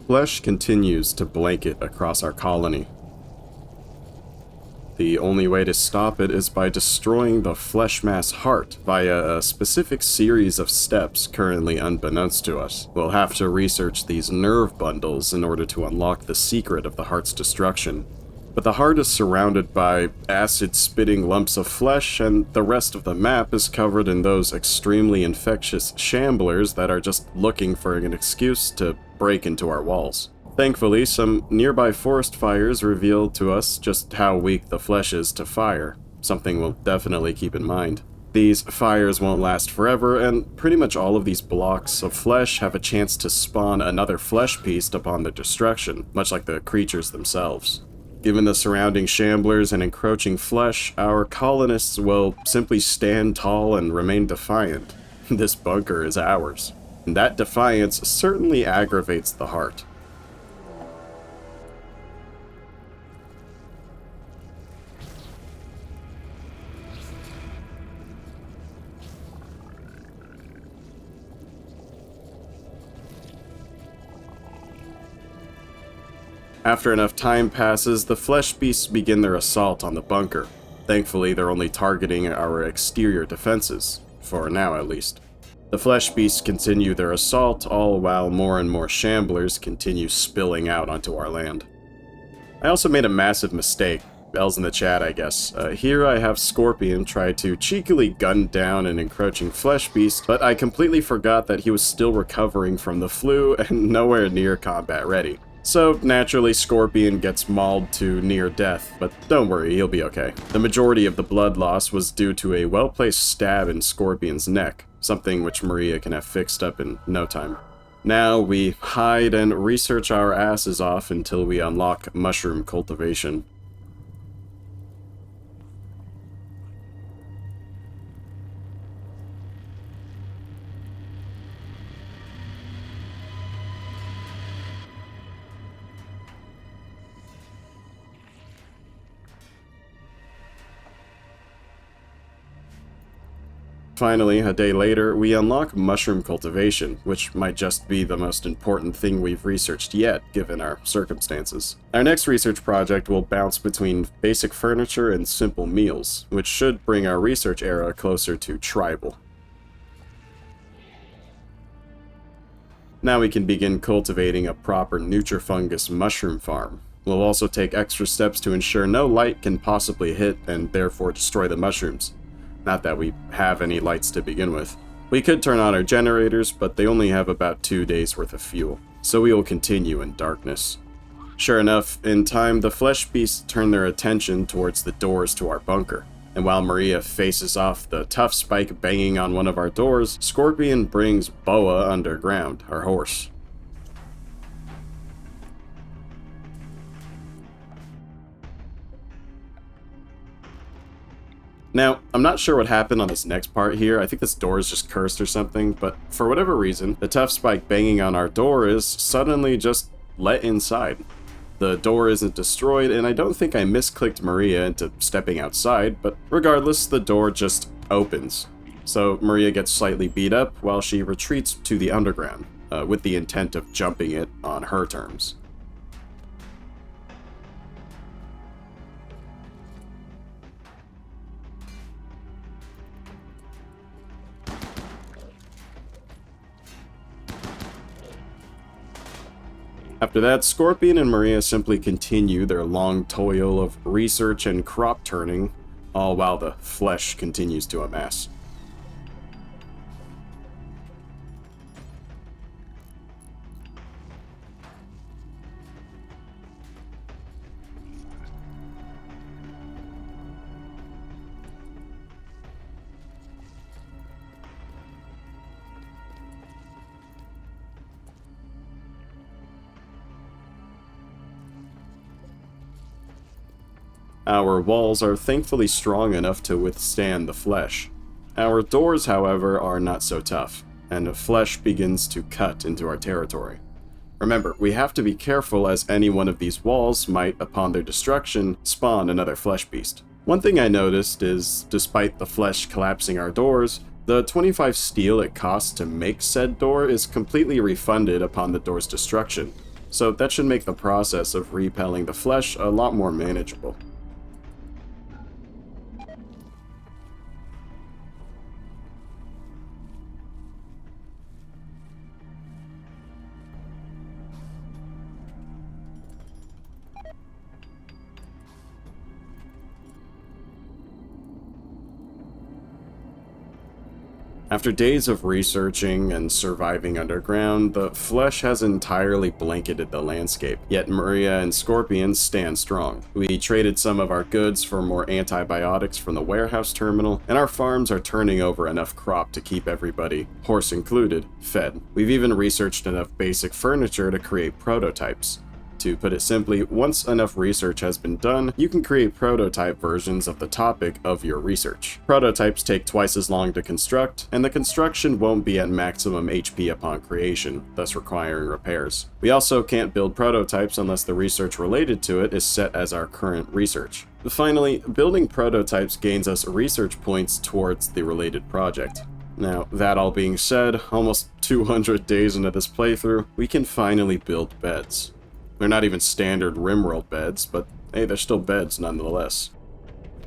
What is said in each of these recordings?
flesh continues to blanket across our colony. The only way to stop it is by destroying the flesh mass heart via a specific series of steps currently unbeknownst to us. We'll have to research these nerve bundles in order to unlock the secret of the heart's destruction. But the heart is surrounded by acid-spitting lumps of flesh, and the rest of the map is covered in those extremely infectious shamblers that are just looking for an excuse to break into our walls. Thankfully, some nearby forest fires reveal to us just how weak the flesh is to fire, something we'll definitely keep in mind. These fires won't last forever, and pretty much all of these blocks of flesh have a chance to spawn another flesh beast upon their destruction, much like the creatures themselves. Given the surrounding shamblers and encroaching flesh, our colonists will simply stand tall and remain defiant. This bunker is ours. And that defiance certainly aggravates the heart. After enough time passes, the flesh beasts begin their assault on the bunker. Thankfully, they're only targeting our exterior defenses, for now at least. The flesh beasts continue their assault, all while more and more shamblers continue spilling out onto our land. I also made a massive mistake. Bell's in the chat, I guess. Here I have Scorpion try to cheekily gun down an encroaching flesh beast, but I completely forgot that he was still recovering from the flu and nowhere near combat ready. So, naturally, Scorpion gets mauled to near death, but don't worry, he'll be okay. The majority of the blood loss was due to a well-placed stab in Scorpion's neck, something which Maria can have fixed up in no time. Now, we hide and research our asses off until we unlock mushroom cultivation. Finally, a day later, we unlock mushroom cultivation, which might just be the most important thing we've researched yet, given our circumstances. Our next research project will bounce between basic furniture and simple meals, which should bring our research era closer to tribal. Now we can begin cultivating a proper nutrifungus mushroom farm. We'll also take extra steps to ensure no light can possibly hit and therefore destroy the mushrooms. Not that we have any lights to begin with. We could turn on our generators, but they only have about 2 days worth of fuel, so we will continue in darkness. Sure enough, in time, the flesh beasts turn their attention towards the doors to our bunker, and while Maria faces off the tough spike banging on one of our doors, Scorpion brings Boa underground, our horse. Now, I'm not sure what happened on this next part here. I think this door is just cursed or something, but for whatever reason, the tough spike banging on our door is suddenly just let inside. The door isn't destroyed, and I don't think I misclicked Maria into stepping outside, but regardless, the door just opens. So Maria gets slightly beat up while she retreats to the underground, with the intent of jumping it on her terms. After that, Scorpion and Maria simply continue their long toil of research and crop turning, all while the flesh continues to amass. Our walls are thankfully strong enough to withstand the flesh. Our doors, however, are not so tough, and the flesh begins to cut into our territory. Remember, we have to be careful as any one of these walls might, upon their destruction, spawn another flesh beast. One thing I noticed is, despite the flesh collapsing our doors, the 25 steel it costs to make said door is completely refunded upon the door's destruction. so that should make the process of repelling the flesh a lot more manageable. After days of researching and surviving underground, the flesh has entirely blanketed the landscape, yet Maria and Scorpion stand strong. We traded some of our goods for more antibiotics from the warehouse terminal, and our farms are turning over enough crop to keep everybody, horse included, fed. We've even researched enough basic furniture to create prototypes. To put it simply, once enough research has been done, you can create prototype versions of the topic of your research. Prototypes take twice as long to construct, and the construction won't be at maximum HP upon creation, thus requiring repairs. We also can't build prototypes unless the research related to it is set as our current research. Finally, building prototypes gains us research points towards the related project. Now, that all being said, almost 200 days into this playthrough, we can finally build beds. They're not even standard RimWorld beds, but hey, they're still beds nonetheless.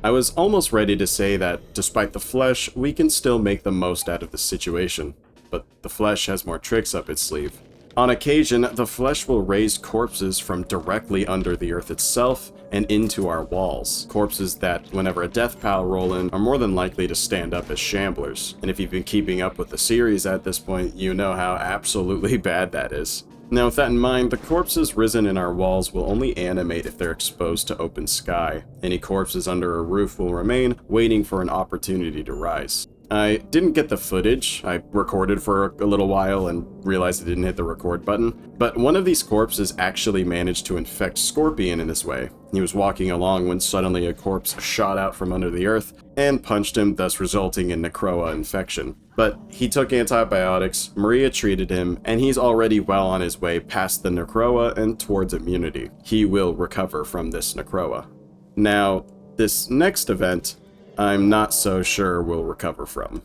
I was almost ready to say that, despite the flesh, we can still make the most out of the situation, but the flesh has more tricks up its sleeve. On occasion, the flesh will raise corpses from directly under the earth itself and into our walls. Corpses that, whenever a death pal roll in, are more than likely to stand up as shamblers. And if you've been keeping up with the series at this point, you know how absolutely bad that is. Now, with that in mind, the corpses risen in our walls will only animate if they're exposed to open sky. Any corpses under a roof will remain, waiting for an opportunity to rise. I didn't get the footage. I recorded for a little while and realized I didn't hit the record button, but one of these corpses actually managed to infect Scorpion in this way. He was walking along when suddenly a corpse shot out from under the earth and punched him, thus resulting in Necroa infection. But he took antibiotics, Maria treated him, and he's already well on his way past the Necroa and towards immunity. He will recover from this Necroa. Now, this next event, I'm not so sure we'll recover from.